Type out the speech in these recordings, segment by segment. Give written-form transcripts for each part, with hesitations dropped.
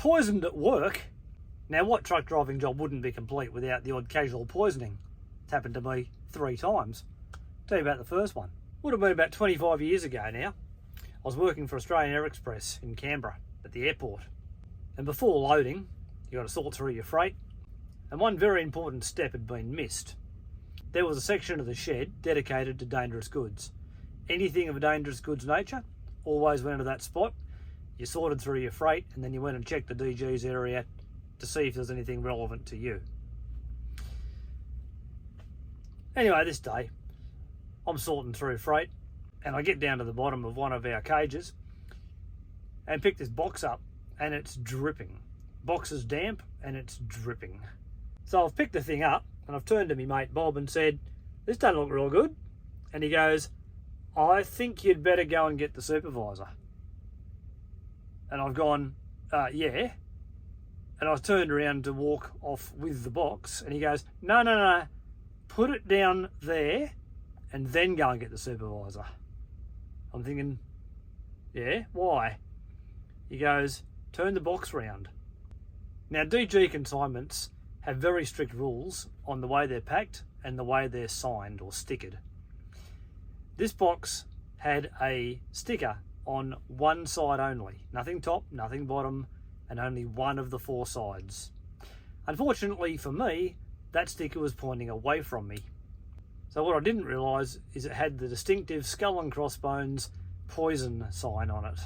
poisoned at work. Now, what truck driving job wouldn't be complete without the odd casual poisoning? It's happened to me 3 times. Tell you about the first one. Would have been about 25 years ago now. I was working for Australian Air Express in Canberra at the airport. And before loading, you got to sort through your freight. And one very important step had been missed. There was a section of the shed dedicated to dangerous goods. Anything of a dangerous goods nature always went into that spot. You sorted through your freight and then you went and checked the DG's area to see if there's anything relevant to you. Anyway, this day, I'm sorting through freight and I get down to the bottom of one of our cages and pick this box up and it's dripping. Box is damp and it's dripping. So I've picked the thing up and I've turned to my mate Bob and said, "This doesn't look real good." And he goes, "I think you'd better go and get the supervisor." And I've gone, yeah. And I turned around to walk off with the box and he goes, no, put it down there and then go and get the supervisor. I'm thinking, yeah, why? He goes, turn the box round. Now, DG consignments have very strict rules on the way they're packed and the way they're signed or stickered. This box had a sticker on one side only, nothing top, nothing bottom, and only one of the 4 sides. Unfortunately for me, that sticker was pointing away from me. So what I didn't realise is it had the distinctive skull and crossbones poison sign on it.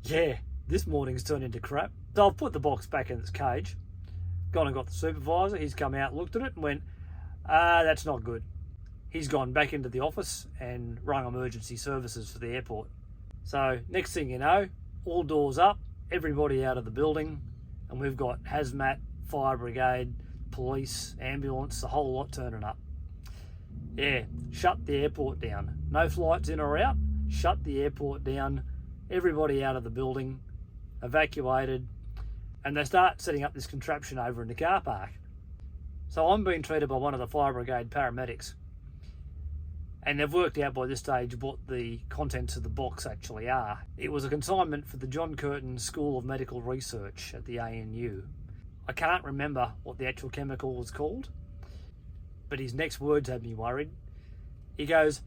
Yeah, this morning's turned into crap. So I've put the box back in its cage, gone and got the supervisor. He's come out, looked at it and went, that's not good. He's gone back into the office and rung emergency services for the airport. So next thing you know, all doors up, everybody out of the building, and we've got hazmat, fire brigade, police, ambulance, the whole lot turning up. Yeah, shut the airport down. No flights in or out, shut the airport down, everybody out of the building, evacuated, and they start setting up this contraption over in the car park. So I'm being treated by one of the fire brigade paramedics. And they've worked out by this stage what the contents of the box actually are. It was a consignment for the John Curtin School of Medical Research at the ANU. I can't remember what the actual chemical was called, but his next words had me worried. He goes,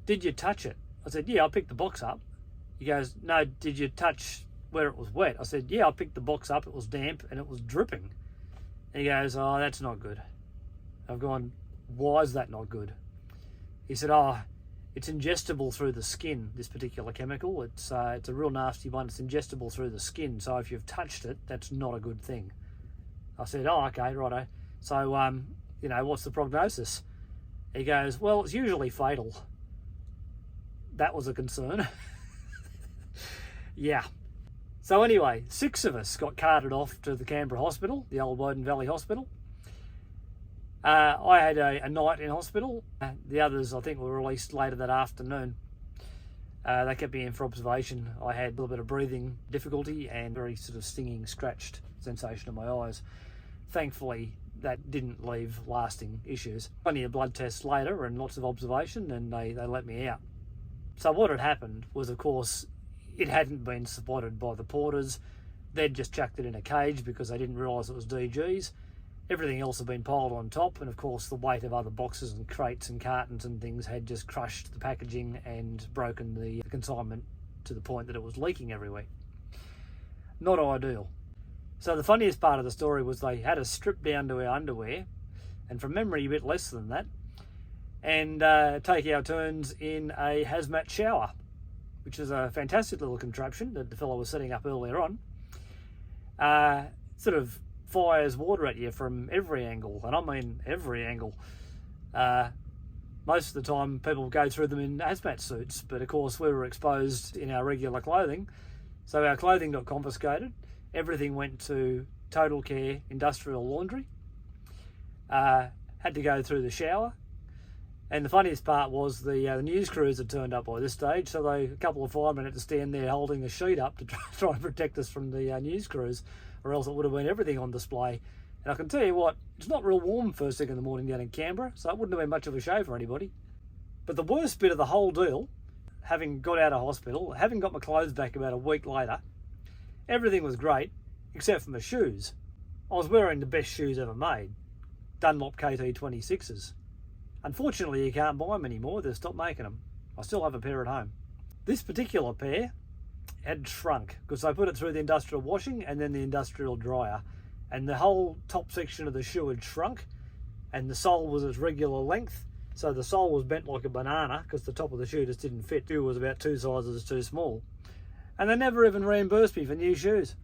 "Did you touch it?" I said, "Yeah, I picked the box up." He goes, "No, did you touch where it was wet?" I said, "Yeah, I picked the box up, it was damp and it was dripping." And he goes, "Oh, that's not good." I've gone, "Why is that not good?" He said, "Oh, it's ingestible through the skin, this particular chemical. It's a real nasty one. It's ingestible through the skin. So if you've touched it, that's not a good thing." I said, "Oh, okay, righto. So, what's the prognosis?" He goes, "Well, it's usually fatal." That was a concern. Yeah. So anyway, 6 of us got carted off to the Canberra hospital, the old Woden Valley Hospital. I had a night in hospital. The others, I think, were released later that afternoon. They kept me in for observation. I had a little bit of breathing difficulty and very sort of stinging, scratched sensation in my eyes. Thankfully, that didn't leave lasting issues. Plenty of blood tests later and lots of observation, and they let me out. So what had happened was, of course, it hadn't been spotted by the porters. They'd just chucked it in a cage because they didn't realise it was DG's. Everything else had been piled on top, and of course the weight of other boxes and crates and cartons and things had just crushed the packaging and broken the consignment to the point that it was leaking everywhere. Not ideal. So the funniest part of the story was they had us strip down to our underwear, and from memory a bit less than that, and take our turns in a hazmat shower, which is a fantastic little contraption that the fellow was setting up earlier on. Sort of fires water at you from every angle, and I mean every angle. Most of the time people go through them in hazmat suits, but of course we were exposed in our regular clothing, so our clothing got confiscated. Everything went to Total Care Industrial Laundry. Had to go through the shower, and the funniest part was the news crews had turned up by this stage, so a couple of firemen had to stand there holding a sheet up to try and protect us from the news crews, or else it would have been everything on display. And I can tell you what, it's not real warm first thing in the morning down in Canberra, so it wouldn't have been much of a show for anybody. But the worst bit of the whole deal, having got out of hospital, having got my clothes back about a week later, Everything was great, except for my shoes. I was wearing the best shoes ever made, Dunlop KT26s. Unfortunately, you can't buy them anymore, they've stopped making them. I still have a pair at home. This particular pair had shrunk because I put it through the industrial washing and then the industrial dryer, and the whole top section of the shoe had shrunk, and the sole was its regular length, so the sole was bent like a banana because the top of the shoe just didn't fit. It was about 2 sizes too small. And they never even reimbursed me for new shoes.